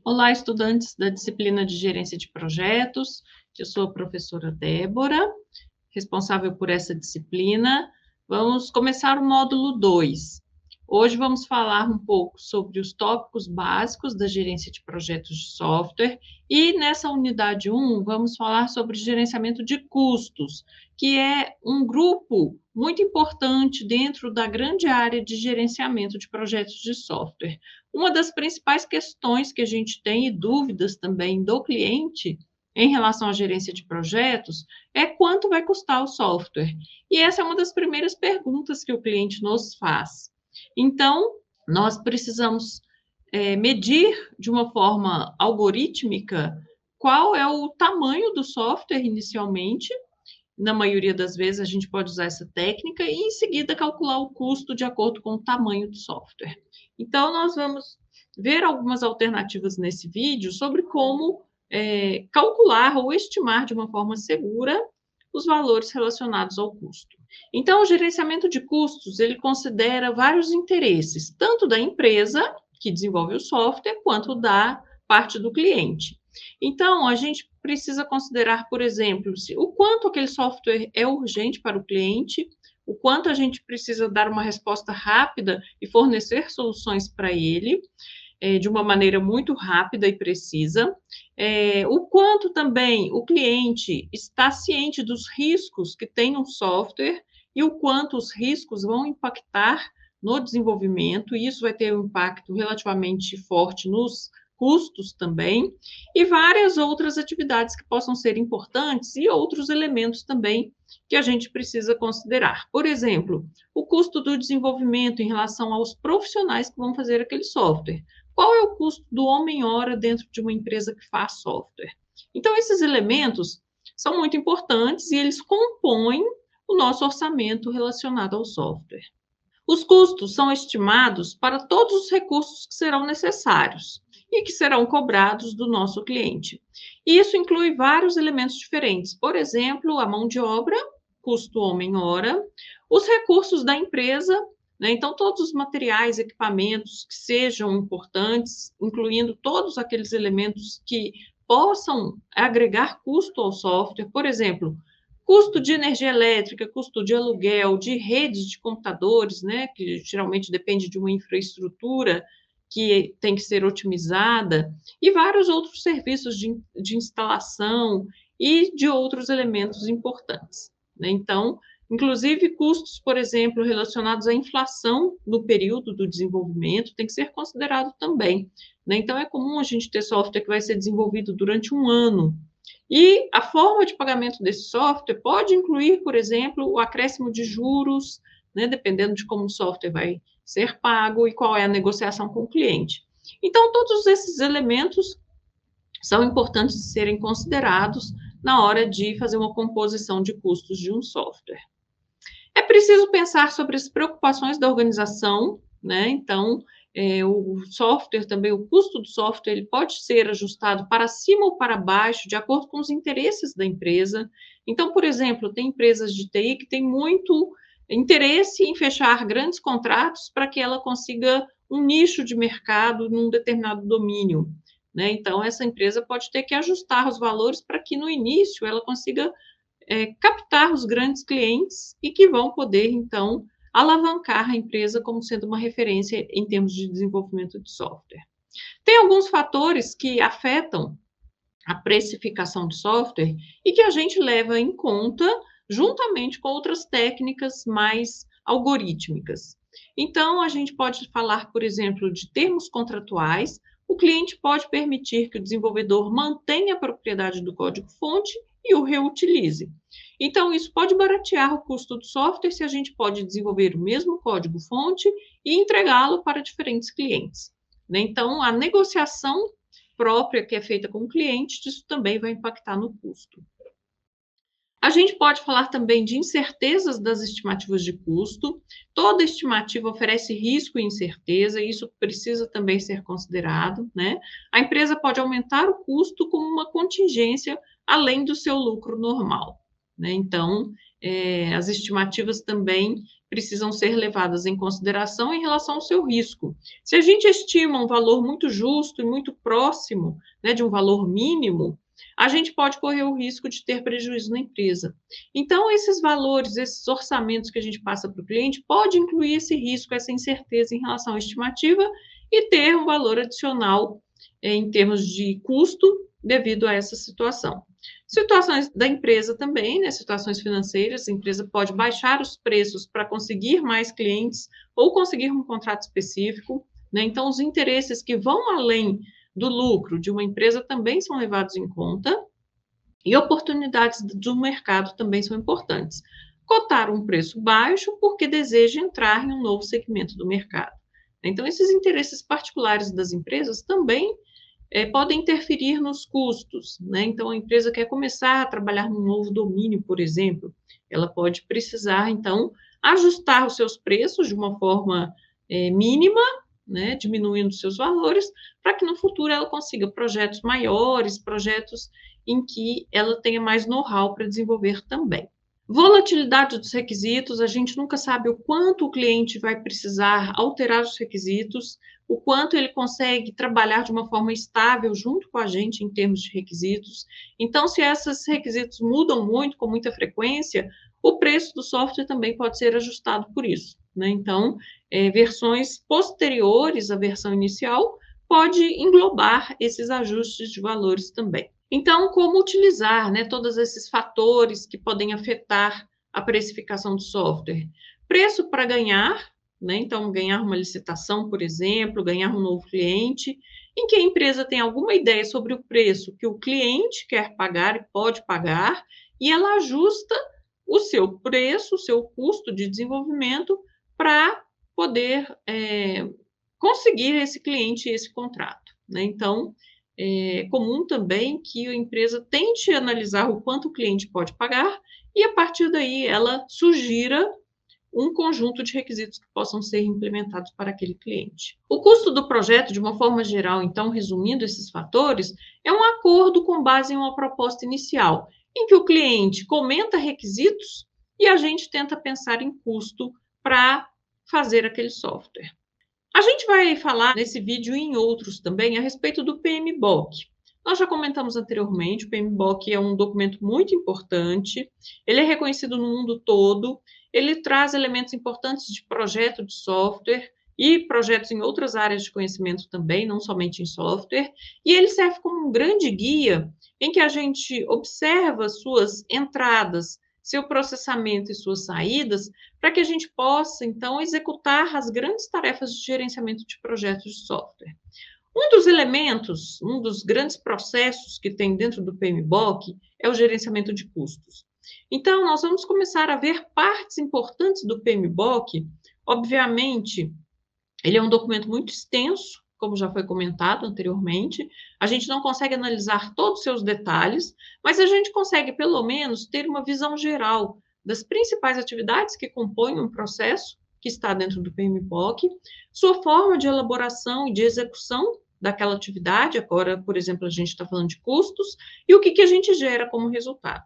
Olá, estudantes da disciplina de Gerência de Projetos. Eu sou a professora Débora, responsável por essa disciplina. Vamos começar o módulo 2. Hoje vamos falar um pouco sobre os tópicos básicos da gerência de projetos de software e nessa unidade 1 vamos falar sobre gerenciamento de custos, que é um grupo muito importante dentro da grande área de gerenciamento de projetos de software. Uma das principais questões que a gente tem e dúvidas também do cliente em relação à gerência de projetos é quanto vai custar o software. E essa é uma das primeiras perguntas que o cliente nos faz. Então, nós precisamos medir de uma forma algorítmica qual é o tamanho do software inicialmente. Na maioria das vezes, a gente pode usar essa técnica e, em seguida, calcular o custo de acordo com o tamanho do software. Então, nós vamos ver algumas alternativas nesse vídeo sobre como calcular ou estimar de uma forma segura os valores relacionados ao custo. Então, o gerenciamento de custos, ele considera vários interesses, tanto da empresa que desenvolve o software, quanto da parte do cliente. Então, a gente precisa considerar, por exemplo, o quanto aquele software é urgente para o cliente, o quanto a gente precisa dar uma resposta rápida e fornecer soluções para ele, de uma maneira muito rápida e precisa, o quanto também o cliente está ciente dos riscos que tem um software e o quanto os riscos vão impactar no desenvolvimento, e isso vai ter um impacto relativamente forte nos custos também, e várias outras atividades que possam ser importantes e outros elementos também que a gente precisa considerar. Por exemplo, o custo do desenvolvimento em relação aos profissionais que vão fazer aquele software. Qual é o custo do homem-hora dentro de uma empresa que faz software? Então, esses elementos são muito importantes e eles compõem o nosso orçamento relacionado ao software. Os custos são estimados para todos os recursos que serão necessários e que serão cobrados do nosso cliente. E isso inclui vários elementos diferentes, por exemplo, a mão de obra, custo homem-hora, os recursos da empresa, né? Então, todos os materiais, equipamentos que sejam importantes, incluindo todos aqueles elementos que possam agregar custo ao software, por exemplo, custo de energia elétrica, custo de aluguel, de redes de computadores, né, que geralmente depende de uma infraestrutura que tem que ser otimizada, e vários outros serviços de instalação e de outros elementos importantes, né? Então, inclusive custos, por exemplo, relacionados à inflação no período do desenvolvimento, tem que ser considerado também, né? Então, é comum a gente ter software que vai ser desenvolvido durante um ano, e a forma de pagamento desse software pode incluir, por exemplo, o acréscimo de juros, né, dependendo de como o software vai ser pago e qual é a negociação com o cliente. Então, todos esses elementos são importantes de serem considerados na hora de fazer uma composição de custos de um software. É preciso pensar sobre as preocupações da organização, né? Então, o software também, o custo do software, ele pode ser ajustado para cima ou para baixo, de acordo com os interesses da empresa. Então, por exemplo, tem empresas de TI que têm muito interesse em fechar grandes contratos para que ela consiga um nicho de mercado num determinado domínio, né? Então, essa empresa pode ter que ajustar os valores para que no início ela consiga captar os grandes clientes e que vão poder, então, alavancar a empresa como sendo uma referência em termos de desenvolvimento de software. Tem alguns fatores que afetam a precificação de software e que a gente leva em conta juntamente com outras técnicas mais algorítmicas. Então, a gente pode falar, por exemplo, de termos contratuais. O cliente pode permitir que o desenvolvedor mantenha a propriedade do código-fonte e o reutilize. Então, isso pode baratear o custo do software se a gente pode desenvolver o mesmo código-fonte e entregá-lo para diferentes clientes, né? Então, a negociação própria que é feita com o cliente, isso também vai impactar no custo. A gente pode falar também de incertezas das estimativas de custo. Toda estimativa oferece risco e incerteza, e isso precisa também ser considerado, né? A empresa pode aumentar o custo como uma contingência além do seu lucro normal, né? Então, as estimativas também precisam ser levadas em consideração em relação ao seu risco. Se a gente estima um valor muito justo e muito próximo, né, de um valor mínimo, a gente pode correr o risco de ter prejuízo na empresa. Então, esses valores, esses orçamentos que a gente passa para o cliente, pode incluir esse risco, essa incerteza em relação à estimativa e ter um valor adicional em termos de custo devido a essa situação. Situações da empresa também, né, situações financeiras, a empresa pode baixar os preços para conseguir mais clientes ou conseguir um contrato específico, né? Então, os interesses que vão além do lucro de uma empresa também são levados em conta e oportunidades do mercado também são importantes. Cotar um preço baixo porque deseja entrar em um novo segmento do mercado. Então, esses interesses particulares das empresas também podem interferir nos custos, né? Então, a empresa quer começar a trabalhar num novo domínio, por exemplo, ela pode precisar, então, ajustar os seus preços de uma forma mínima, né? Diminuindo seus valores, para que no futuro ela consiga projetos maiores, projetos em que ela tenha mais know-how para desenvolver também. Volatilidade dos requisitos, a gente nunca sabe o quanto o cliente vai precisar alterar os requisitos, o quanto ele consegue trabalhar de uma forma estável junto com a gente em termos de requisitos. Então, se esses requisitos mudam muito, com muita frequência, o preço do software também pode ser ajustado por isso, né? Então, versões posteriores à versão inicial pode englobar esses ajustes de valores também. Então, como utilizar, né, todos esses fatores que podem afetar a precificação do software? Preço para ganhar, né? Então, ganhar uma licitação, por exemplo, ganhar um novo cliente, em que a empresa tem alguma ideia sobre o preço que o cliente quer pagar e pode pagar, e ela ajusta o seu preço, o seu custo de desenvolvimento para poder conseguir esse cliente e esse contrato, né? Então, é comum também que a empresa tente analisar o quanto o cliente pode pagar e, a partir daí, ela sugira um conjunto de requisitos que possam ser implementados para aquele cliente. O custo do projeto, de uma forma geral, então, resumindo esses fatores, é um acordo com base em uma proposta inicial, em que o cliente comenta requisitos e a gente tenta pensar em custo para fazer aquele software. A gente vai falar nesse vídeo e em outros também a respeito do PMBOK. Nós já comentamos anteriormente, o PMBOK é um documento muito importante, ele é reconhecido no mundo todo, ele traz elementos importantes de projeto de software e projetos em outras áreas de conhecimento também, não somente em software, e ele serve como um grande guia em que a gente observa suas entradas, seu processamento e suas saídas, para que a gente possa, então, executar as grandes tarefas de gerenciamento de projetos de software. Um dos elementos, um dos grandes processos que tem dentro do PMBOK é o gerenciamento de custos. Então, nós vamos começar a ver partes importantes do PMBOK. Obviamente, ele é um documento muito extenso, como já foi comentado anteriormente. A gente não consegue analisar todos os seus detalhes, mas a gente consegue, pelo menos, ter uma visão geral das principais atividades que compõem um processo que está dentro do PMBOK, sua forma de elaboração e de execução daquela atividade, agora, por exemplo, a gente está falando de custos, e o que a gente gera como resultado.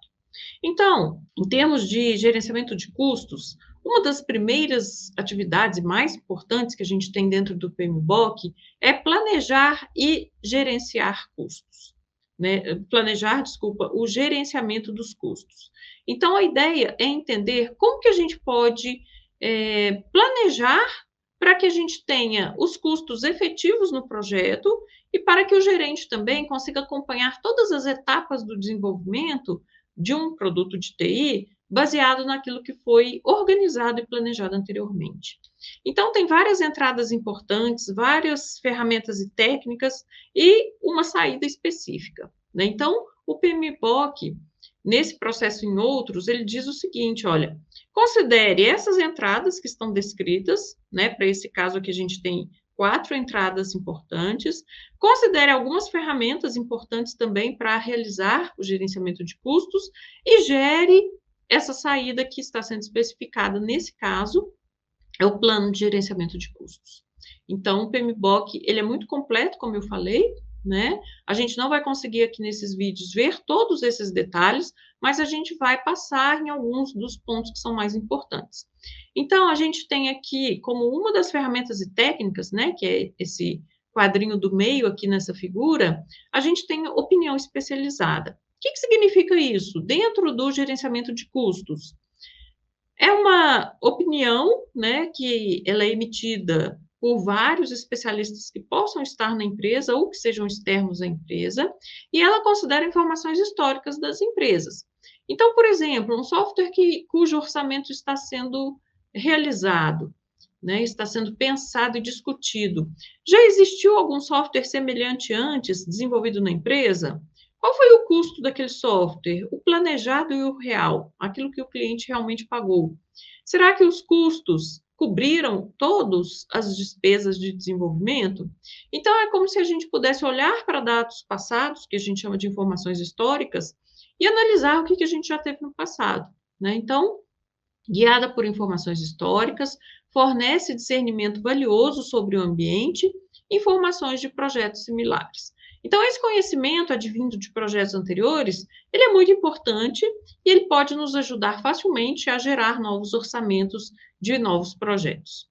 Então, em termos de gerenciamento de custos, uma das primeiras atividades mais importantes que a gente tem dentro do PMBOK é planejar e gerenciar custos, né? Planejar, desculpa, o gerenciamento dos custos. Então, a ideia é entender como que a gente pode planejar para que a gente tenha os custos efetivos no projeto e para que o gerente também consiga acompanhar todas as etapas do desenvolvimento de um produto de TI baseado naquilo que foi organizado e planejado anteriormente. Então, tem várias entradas importantes, várias ferramentas e técnicas e uma saída específica, né? Então, o PMBOK, nesse processo e em outros, ele diz o seguinte, olha, considere essas entradas que estão descritas, né? Para esse caso aqui a gente tem 4 entradas importantes. Considere algumas ferramentas importantes também para realizar o gerenciamento de custos e gere essa saída que está sendo especificada nesse caso, é o plano de gerenciamento de custos. Então, o PMBOK, ele é muito completo, como eu falei, né? A gente não vai conseguir aqui nesses vídeos ver todos esses detalhes, mas a gente vai passar em alguns dos pontos que são mais importantes. Então, a gente tem aqui, como uma das ferramentas e técnicas, né, que é esse quadrinho do meio aqui nessa figura, a gente tem opinião especializada. O que significa isso? Dentro do gerenciamento de custos, é uma opinião, né, que ela é emitida por vários especialistas que possam estar na empresa ou que sejam externos à empresa, e ela considera informações históricas das empresas. Então, por exemplo, um software cujo orçamento está sendo realizado, né, está sendo pensado e discutido. Já existiu algum software semelhante antes, desenvolvido na empresa? Qual foi o custo daquele software? O planejado e o real, aquilo que o cliente realmente pagou. Será que os custos cobriram todas as despesas de desenvolvimento? Então, é como se a gente pudesse olhar para dados passados, que a gente chama de informações históricas, e analisar o que a gente já teve no passado, né? Então, guiada por informações históricas, fornece discernimento valioso sobre o ambiente, informações de projetos similares. Então, esse conhecimento advindo de projetos anteriores, ele é muito importante e ele pode nos ajudar facilmente a gerar novos orçamentos de novos projetos.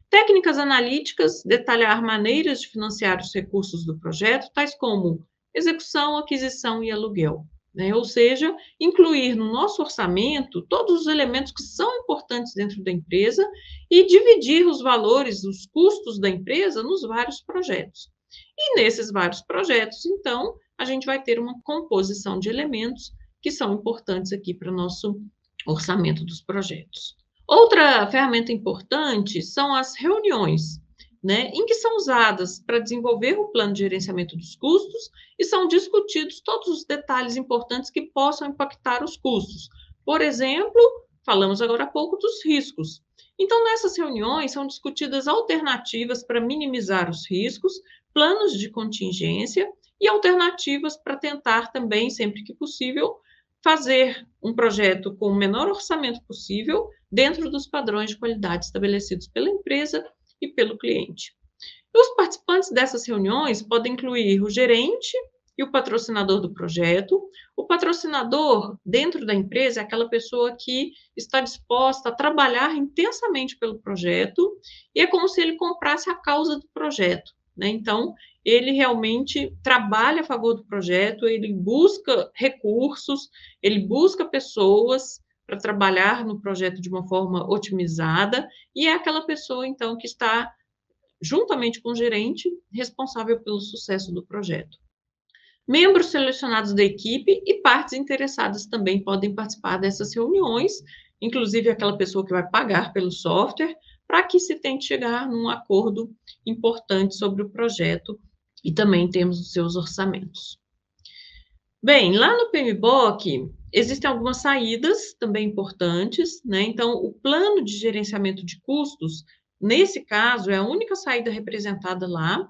Técnicas analíticas, detalhar maneiras de financiar os recursos do projeto, tais como execução, aquisição e aluguel. Né? Ou seja, incluir no nosso orçamento todos os elementos que são importantes dentro da empresa e dividir os valores, os custos da empresa nos vários projetos. E nesses vários projetos, então, a gente vai ter uma composição de elementos que são importantes aqui para o nosso orçamento dos projetos. Outra ferramenta importante são as reuniões, né, em que são usadas para desenvolver o plano de gerenciamento dos custos e são discutidos todos os detalhes importantes que possam impactar os custos. Por exemplo, falamos agora há pouco dos riscos. Então, nessas reuniões são discutidas alternativas para minimizar os riscos, planos de contingência e alternativas para tentar também, sempre que possível, fazer um projeto com o menor orçamento possível dentro dos padrões de qualidade estabelecidos pela empresa e pelo cliente. Os participantes dessas reuniões podem incluir o gerente e o patrocinador do projeto. O patrocinador dentro da empresa é aquela pessoa que está disposta a trabalhar intensamente pelo projeto e é como se ele comprasse a causa do projeto, né? Então, ele realmente trabalha a favor do projeto, ele busca recursos, ele busca pessoas para trabalhar no projeto de uma forma otimizada, e é aquela pessoa, então, que está, juntamente com o gerente, responsável pelo sucesso do projeto. Membros selecionados da equipe e partes interessadas também podem participar dessas reuniões, inclusive aquela pessoa que vai pagar pelo software, para que se tente chegar num acordo importante sobre o projeto e também em termos dos seus orçamentos. Bem, lá no PMBOK, existem algumas saídas também importantes, né? Então, o plano de gerenciamento de custos, nesse caso, é a única saída representada lá,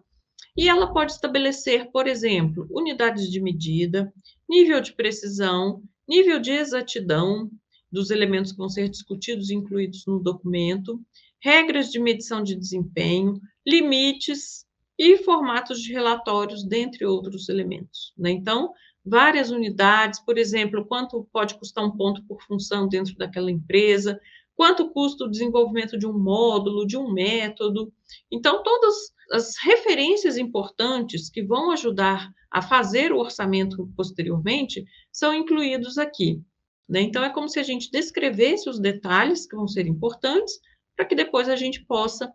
e ela pode estabelecer, por exemplo, unidades de medida, nível de precisão, nível de exatidão dos elementos que vão ser discutidos e incluídos no documento, regras de medição de desempenho, limites e formatos de relatórios, dentre outros elementos, né? Então, várias unidades, por exemplo, quanto pode custar um ponto por função dentro daquela empresa, quanto custa o desenvolvimento de um módulo, de um método. Então, todas as referências importantes que vão ajudar a fazer o orçamento posteriormente são incluídos aqui, né? Então, é como se a gente descrevesse os detalhes que vão ser importantes para que depois a gente possa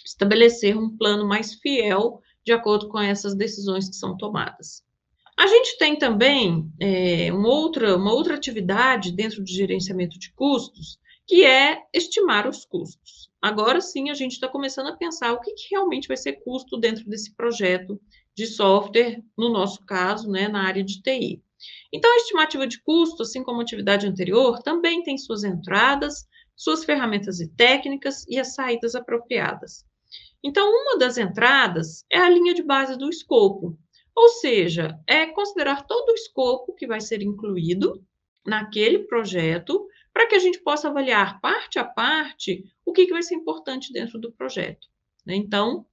estabelecer um plano mais fiel de acordo com essas decisões que são tomadas. A gente tem também uma outra atividade dentro do gerenciamento de custos, que é estimar os custos. Agora sim, a gente está começando a pensar o que realmente vai ser custo dentro desse projeto de software, no nosso caso, né, na área de TI. Então, a estimativa de custo, assim como a atividade anterior, também tem suas entradas, suas ferramentas e técnicas e as saídas apropriadas. Então, uma das entradas é a linha de base do escopo, ou seja, é considerar todo o escopo que vai ser incluído naquele projeto, para que a gente possa avaliar parte a parte o que vai ser importante dentro do projeto, né? Então,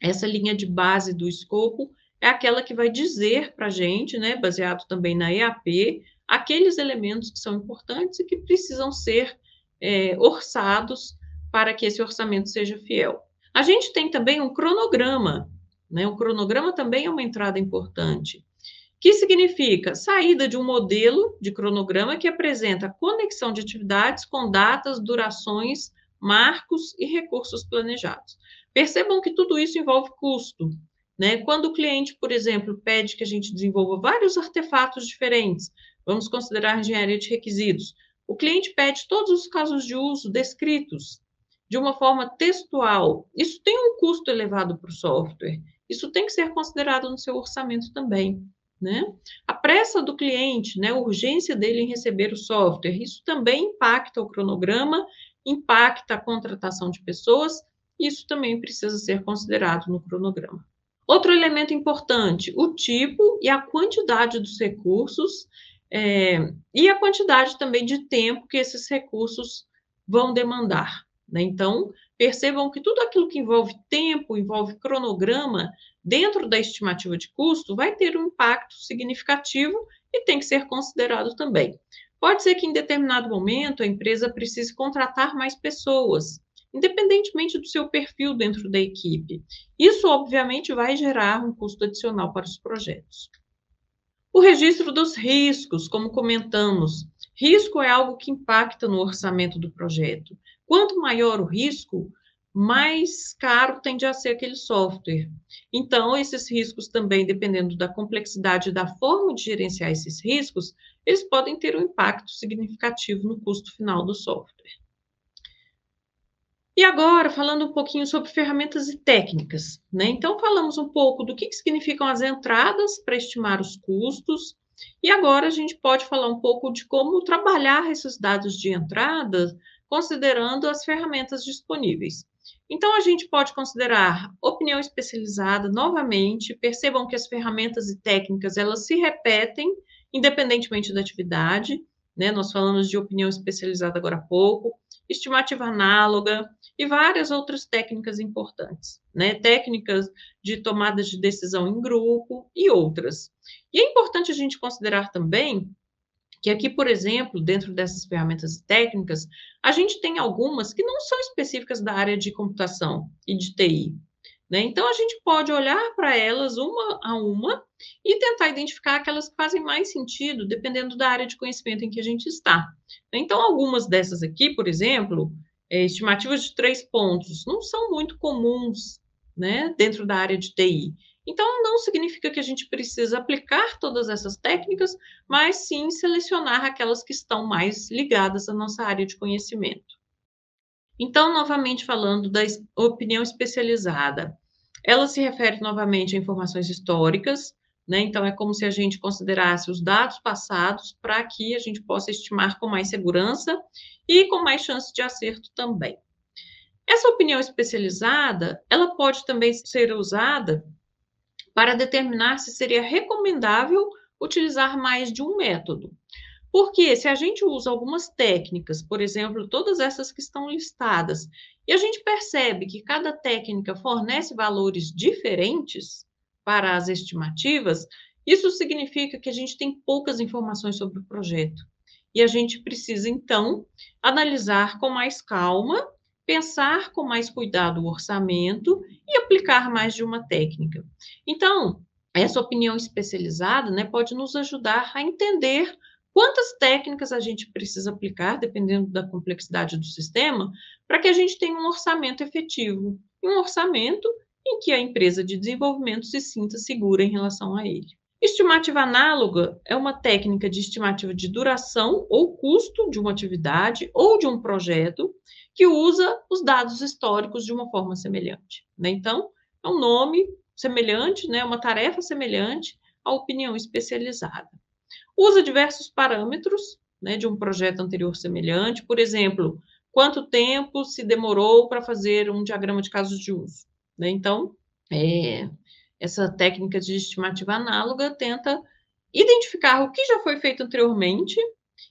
essa linha de base do escopo é aquela que vai dizer para a gente, né, baseado também na EAP, aqueles elementos que são importantes e que precisam ser orçados para que esse orçamento seja fiel. A gente tem também um cronograma, né? O cronograma também é uma entrada importante, que significa saída de um modelo de cronograma que apresenta conexão de atividades com datas, durações, marcos e recursos planejados. Percebam que tudo isso envolve custo, né? Quando o cliente, por exemplo, pede que a gente desenvolva vários artefatos diferentes, vamos considerar engenharia de requisitos. O cliente pede todos os casos de uso descritos de uma forma textual. Isso tem um custo elevado para o software. Isso tem que ser considerado no seu orçamento também, né? A pressa do cliente, né, a urgência dele em receber o software, isso também impacta o cronograma, impacta a contratação de pessoas, isso também precisa ser considerado no cronograma. Outro elemento importante, o tipo e a quantidade dos recursos, e a quantidade também de tempo que esses recursos vão demandar, né? Então, percebam que tudo aquilo que envolve tempo, envolve cronograma, dentro da estimativa de custo, vai ter um impacto significativo e tem que ser considerado também. Pode ser que em determinado momento a empresa precise contratar mais pessoas, independentemente do seu perfil dentro da equipe. Isso, obviamente, vai gerar um custo adicional para os projetos. O registro dos riscos, como comentamos, risco é algo que impacta no orçamento do projeto. Quanto maior o risco, mais caro tende a ser aquele software. Então, esses riscos também, dependendo da complexidade e da forma de gerenciar esses riscos, eles podem ter um impacto significativo no custo final do software. E agora, falando um pouquinho sobre ferramentas e técnicas, né? Então, falamos um pouco do que significam as entradas para estimar os custos, e agora a gente pode falar um pouco de como trabalhar esses dados de entrada, considerando as ferramentas disponíveis. Então, a gente pode considerar opinião especializada novamente, percebam que as ferramentas e técnicas, elas se repetem, independentemente da atividade, né? Nós falamos de opinião especializada agora há pouco, estimativa análoga, e várias outras técnicas importantes, né? Técnicas de tomada de decisão em grupo e outras. E é importante a gente considerar também que aqui, por exemplo, dentro dessas ferramentas técnicas, a gente tem algumas que não são específicas da área de computação e de TI, né? Então, a gente pode olhar para elas uma a uma e tentar identificar aquelas que fazem mais sentido, dependendo da área de conhecimento em que a gente está. Então, algumas dessas aqui, por exemplo, estimativas de 3 pontos, não são muito comuns, né, dentro da área de TI. Então, não significa que a gente precisa aplicar todas essas técnicas, mas sim selecionar aquelas que estão mais ligadas à nossa área de conhecimento. Então, novamente falando da opinião especializada, ela se refere novamente a informações históricas, né? Então, é como se a gente considerasse os dados passados para que a gente possa estimar com mais segurança e com mais chance de acerto também. Essa opinião especializada, ela pode também ser usada para determinar se seria recomendável utilizar mais de um método. Porque se a gente usa algumas técnicas, por exemplo, todas essas que estão listadas, e a gente percebe que cada técnica fornece valores diferentes para as estimativas, isso significa que a gente tem poucas informações sobre o projeto. E a gente precisa, então, analisar com mais calma, pensar com mais cuidado o orçamento e aplicar mais de uma técnica. Então, essa opinião especializada, né, pode nos ajudar a entender quantas técnicas a gente precisa aplicar, dependendo da complexidade do sistema, para que a gente tenha um orçamento efetivo, e um orçamento em que a empresa de desenvolvimento se sinta segura em relação a ele. Estimativa análoga é uma técnica de estimativa de duração ou custo de uma atividade ou de um projeto que usa os dados históricos de uma forma semelhante, né? Então, é um nome semelhante, né? Uma tarefa semelhante à opinião especializada. Usa diversos parâmetros, né, de um projeto anterior semelhante, por exemplo, quanto tempo se demorou para fazer um diagrama de casos de uso, né? Então, essa técnica de estimativa análoga tenta identificar o que já foi feito anteriormente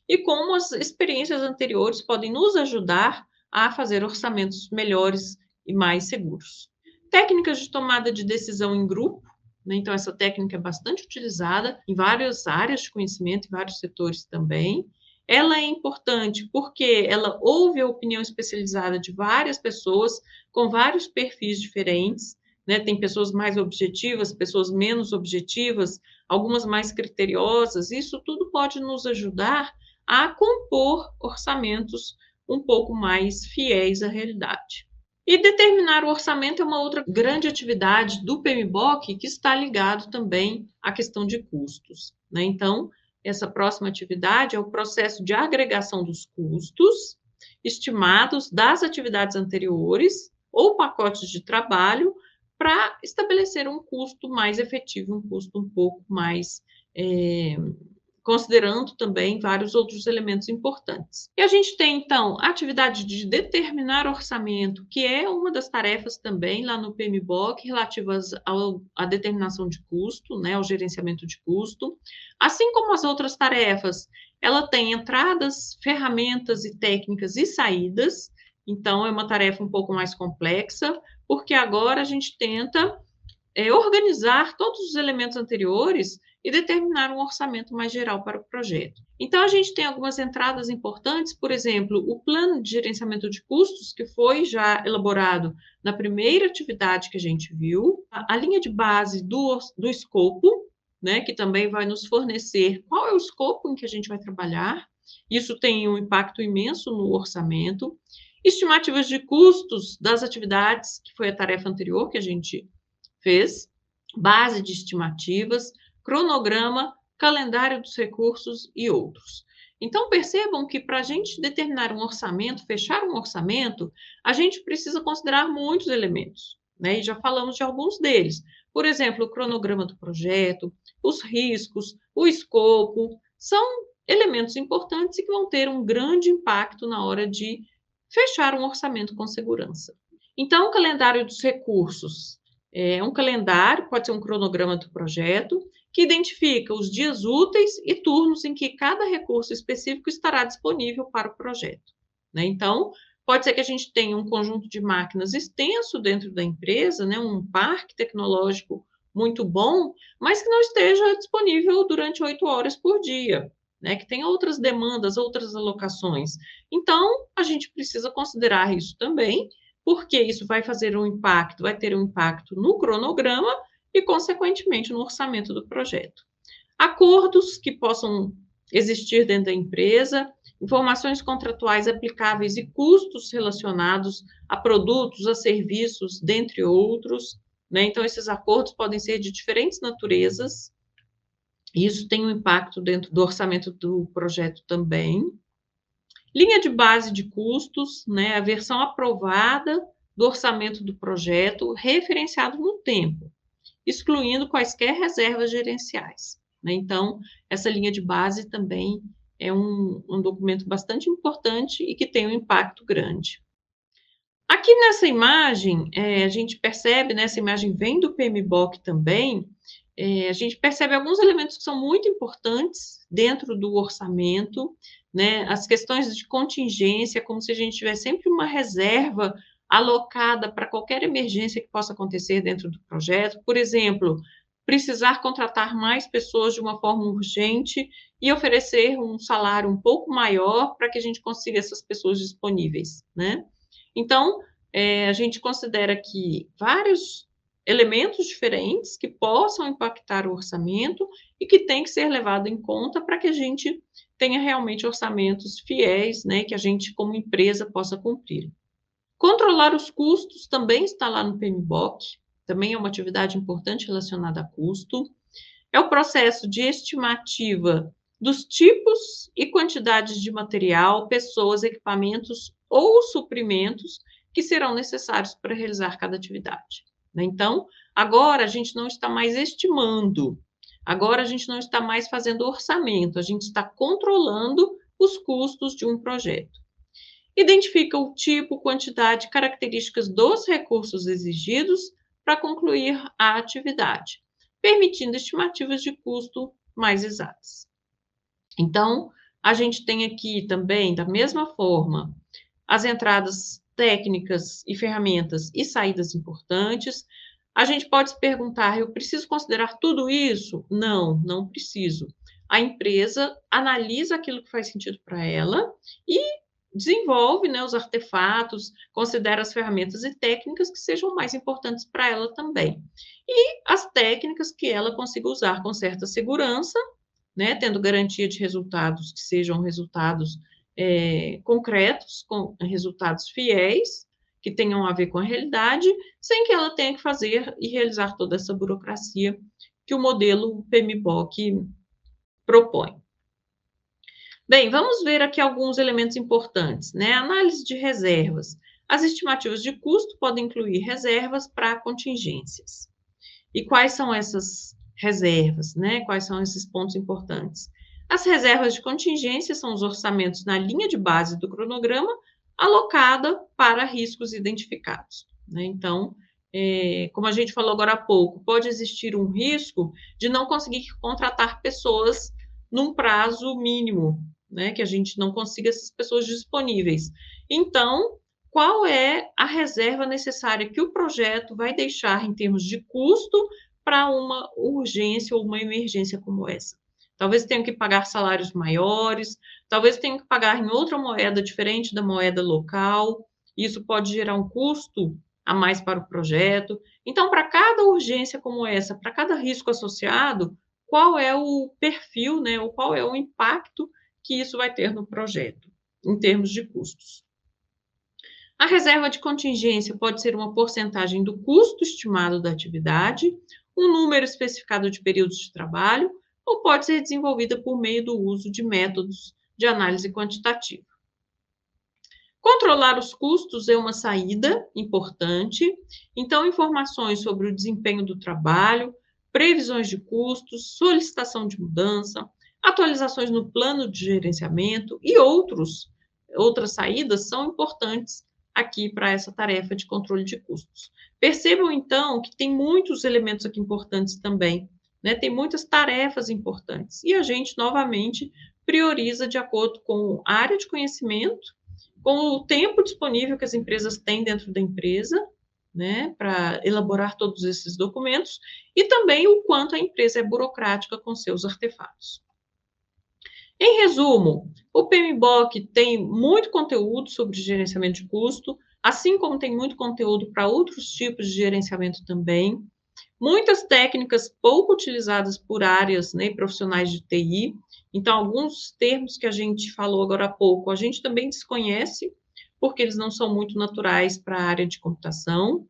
e como as experiências anteriores podem nos ajudar a fazer orçamentos melhores e mais seguros. Técnicas de tomada de decisão em grupo, né? Então, essa técnica é bastante utilizada em várias áreas de conhecimento, em vários setores também. Ela é importante porque ela ouve a opinião especializada de várias pessoas com vários perfis diferentes, né? Tem pessoas mais objetivas, pessoas menos objetivas, algumas mais criteriosas. Isso tudo pode nos ajudar a compor orçamentos um pouco mais fiéis à realidade. E determinar o orçamento é uma outra grande atividade do PMBOK que está ligado também à questão de custos, né? Então, essa próxima atividade é o processo de agregação dos custos estimados das atividades anteriores ou pacotes de trabalho para estabelecer um custo mais efetivo, um custo um pouco mais considerando também vários outros elementos importantes. E a gente tem, então, a atividade de determinar orçamento, que é uma das tarefas também lá no PMBOK, relativas à determinação de custo, né, ao gerenciamento de custo. Assim como as outras tarefas, ela tem entradas, ferramentas e técnicas e saídas, então é uma tarefa um pouco mais complexa, porque agora a gente tenta organizar todos os elementos anteriores e determinar um orçamento mais geral para o projeto. Então, a gente tem algumas entradas importantes, por exemplo, o plano de gerenciamento de custos, que foi já elaborado na primeira atividade que a gente viu, a linha de base do escopo, né, que também vai nos fornecer qual é o escopo em que a gente vai trabalhar. Isso tem um impacto imenso no orçamento. Estimativas de custos das atividades, que foi a tarefa anterior que a gente fez, base de estimativas, cronograma, calendário dos recursos e outros. Então, percebam que para a gente determinar um orçamento, fechar um orçamento, a gente precisa considerar muitos elementos, né? E já falamos de alguns deles. Por exemplo, o cronograma do projeto, os riscos, o escopo, são elementos importantes e que vão ter um grande impacto na hora de fechar um orçamento com segurança. Então, o calendário dos recursos é um calendário, pode ser um cronograma do projeto, que identifica os dias úteis e turnos em que cada recurso específico estará disponível para o projeto, né? Então, pode ser que a gente tenha um conjunto de máquinas extenso dentro da empresa, né? Um parque tecnológico muito bom, mas que não esteja disponível durante 8 horas por dia, né? Que tenha outras demandas, outras alocações. Então, a gente precisa considerar isso também, porque isso vai fazer um impacto, vai ter um impacto no cronograma e, consequentemente, no orçamento do projeto. Acordos que possam existir dentro da empresa, informações contratuais aplicáveis e custos relacionados a produtos, a serviços, dentre outros, né? Então, esses acordos podem ser de diferentes naturezas. Isso tem um impacto dentro do orçamento do projeto também. Linha de base de custos, né, a versão aprovada do orçamento do projeto, referenciado no tempo, excluindo quaisquer reservas gerenciais, né? Então, essa linha de base também é um documento bastante importante e que tem um impacto grande. Aqui nessa imagem, a gente percebe, né, essa imagem vem do PMBOK também, a gente percebe alguns elementos que são muito importantes dentro do orçamento, né? As questões de contingência, como se a gente tivesse sempre uma reserva alocada para qualquer emergência que possa acontecer dentro do projeto. Por exemplo, precisar contratar mais pessoas de uma forma urgente e oferecer um salário um pouco maior para que a gente consiga essas pessoas disponíveis, né? Então, a gente considera que vários elementos diferentes que possam impactar o orçamento e que tem que ser levado em conta para que a gente tenha realmente orçamentos fiéis, né, que a gente, como empresa, possa cumprir. Controlar os custos também está lá no PMBOK, também é uma atividade importante relacionada a custo. É o processo de estimativa dos tipos e quantidades de material, pessoas, equipamentos ou suprimentos que serão necessários para realizar cada atividade, né? Então, agora a gente não está mais estimando, agora a gente não está mais fazendo orçamento, a gente está controlando os custos de um projeto. Identifica o tipo, quantidade, características dos recursos exigidos para concluir a atividade, permitindo estimativas de custo mais exatas. Então, a gente tem aqui também, da mesma forma, as entradas técnicas e ferramentas e saídas importantes. A gente pode se perguntar, eu preciso considerar tudo isso? Não, não preciso. a empresa analisa aquilo que faz sentido para ela e desenvolve, né, os artefatos, considera as ferramentas e técnicas que sejam mais importantes para ela também. E as técnicas que ela consiga usar com certa segurança, né, tendo garantia de resultados que sejam resultados concretos, com resultados fiéis, que tenham a ver com a realidade, sem que ela tenha que fazer e realizar toda essa burocracia que o modelo PMBOK propõe. Bem, vamos ver aqui alguns elementos importantes, né? Análise de reservas. As estimativas de custo podem incluir reservas para contingências. E quais são essas reservas, né? Quais são esses pontos importantes? As reservas de contingência são os orçamentos na linha de base do cronograma alocada para riscos identificados, né? Então, como a gente falou agora há pouco, pode existir um risco de não conseguir contratar pessoas num prazo mínimo, né? Que a gente não consiga essas pessoas disponíveis. Então, qual é a reserva necessária que o projeto vai deixar em termos de custo para uma urgência ou uma emergência como essa? Talvez tenham que pagar salários maiores, talvez tenham que pagar em outra moeda diferente da moeda local. Isso pode gerar um custo a mais para o projeto. Então, para cada urgência como essa, para cada risco associado, qual é o perfil, né, ou qual é o impacto que isso vai ter no projeto, em termos de custos? A reserva de contingência pode ser uma porcentagem do custo estimado da atividade, um número especificado de períodos de trabalho, ou pode ser desenvolvida por meio do uso de métodos de análise quantitativa. Controlar os custos é uma saída importante, então informações sobre o desempenho do trabalho, previsões de custos, solicitação de mudança, atualizações no plano de gerenciamento e outras saídas são importantes aqui para essa tarefa de controle de custos. Percebam, então, que tem muitos elementos aqui importantes também, né? Tem muitas tarefas importantes. E a gente, novamente, prioriza de acordo com a área de conhecimento, com o tempo disponível que as empresas têm dentro da empresa, né, para elaborar todos esses documentos, e também o quanto a empresa é burocrática com seus artefatos. Em resumo, o PMBOK tem muito conteúdo sobre gerenciamento de custo, assim como tem muito conteúdo para outros tipos de gerenciamento também. Muitas técnicas pouco utilizadas por áreas, né, profissionais de TI. Então, alguns termos que a gente falou agora há pouco, a gente também desconhece, porque eles não são muito naturais para a área de computação.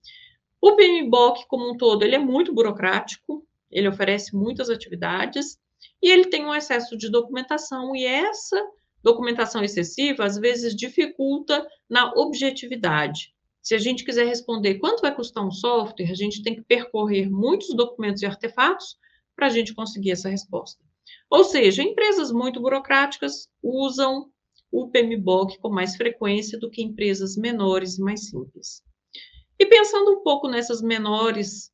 O PMBOK, como um todo, ele é muito burocrático, ele oferece muitas atividades, e ele tem um excesso de documentação, e essa documentação excessiva, às vezes, dificulta na objetividade. Se a gente quiser responder quanto vai custar um software, a gente tem que percorrer muitos documentos e artefatos para a gente conseguir essa resposta. Ou seja, empresas muito burocráticas usam o PMBOK com mais frequência do que empresas menores e mais simples. E pensando um pouco nessas menores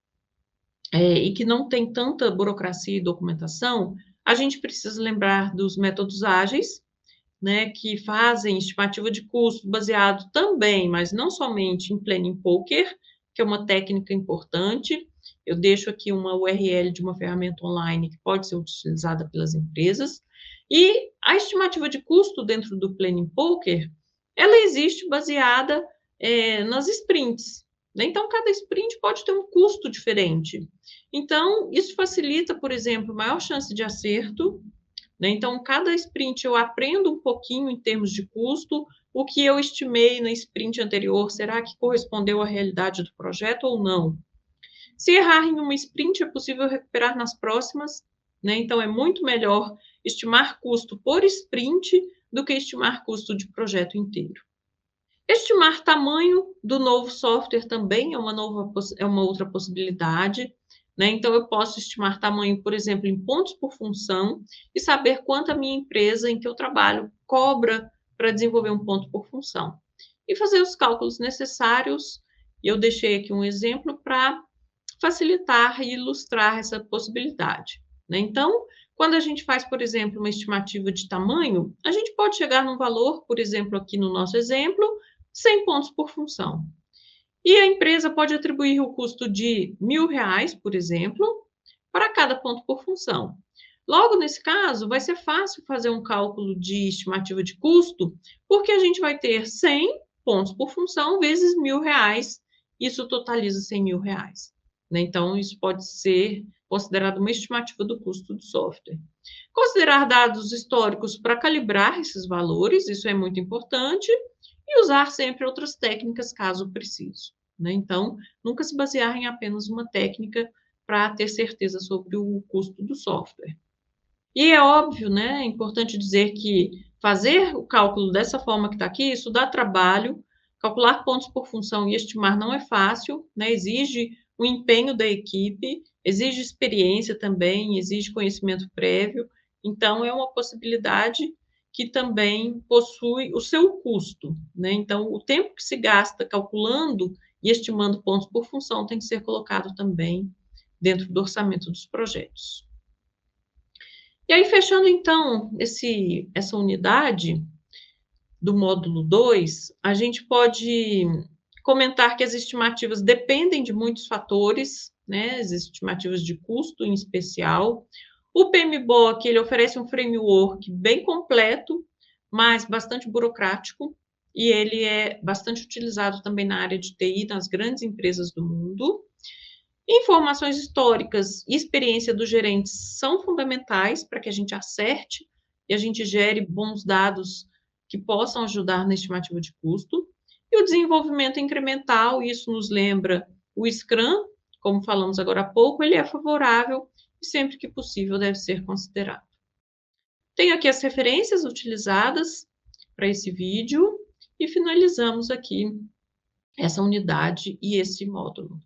e que não tem tanta burocracia e documentação, a gente precisa lembrar dos métodos ágeis, né, que fazem estimativa de custo baseado também, mas não somente em Planning Poker, que é uma técnica importante. Eu deixo aqui uma URL de uma ferramenta online que pode ser utilizada pelas empresas. E a estimativa de custo dentro do Planning Poker, ela existe baseada nas sprints, né? Então, cada sprint pode ter um custo diferente. Então, isso facilita, por exemplo, maior chance de acerto, né? Então, cada sprint eu aprendo um pouquinho em termos de custo, o que eu estimei na sprint anterior, será que correspondeu à realidade do projeto ou não? Se errar em uma sprint, é possível recuperar nas próximas, né? Então, é muito melhor estimar custo por sprint do que estimar custo de projeto inteiro. Estimar tamanho do novo software também é uma outra possibilidade, né? Então, eu posso estimar tamanho, por exemplo, em pontos por função e saber quanto a minha empresa em que eu trabalho cobra para desenvolver um ponto por função. E fazer os cálculos necessários. Eu deixei aqui um exemplo para facilitar e ilustrar essa possibilidade, né? Então, quando a gente faz, por exemplo, uma estimativa de tamanho, a gente pode chegar num valor, por exemplo, aqui no nosso exemplo, 100 pontos por função. E a empresa pode atribuir o custo de R$ 1.000, por exemplo, para cada ponto por função. Logo, nesse caso, vai ser fácil fazer um cálculo de estimativa de custo, porque a gente vai ter 100 pontos por função vezes R$ 1.000, isso totaliza R$ 100.000, né? Então, isso pode ser considerado uma estimativa do custo do software. Considerar dados históricos para calibrar esses valores, isso é muito importante, e usar sempre outras técnicas caso preciso, né? Então, nunca se basear em apenas uma técnica para ter certeza sobre o custo do software. E é óbvio, né, é importante dizer que fazer o cálculo dessa forma que está aqui, isso dá trabalho, calcular pontos por função e estimar não é fácil, né, exige o empenho da equipe, exige experiência também, exige conhecimento prévio, então é uma possibilidade que também possui o seu custo, né, então o tempo que se gasta calculando e estimando pontos por função tem que ser colocado também dentro do orçamento dos projetos. E aí, fechando então essa unidade do módulo 2, a gente pode comentar que as estimativas dependem de muitos fatores, né? As estimativas de custo em especial. O PMBOK, ele oferece um framework bem completo, mas bastante burocrático, e ele é bastante utilizado também na área de TI, nas grandes empresas do mundo. Informações históricas e experiência dos gerentes são fundamentais para que a gente acerte e a gente gere bons dados que possam ajudar na estimativa de custo. E o desenvolvimento incremental, isso nos lembra o Scrum, como falamos agora há pouco, ele é favorável e sempre que possível deve ser considerado. Tenho aqui as referências utilizadas para esse vídeo e finalizamos aqui essa unidade e esse módulo.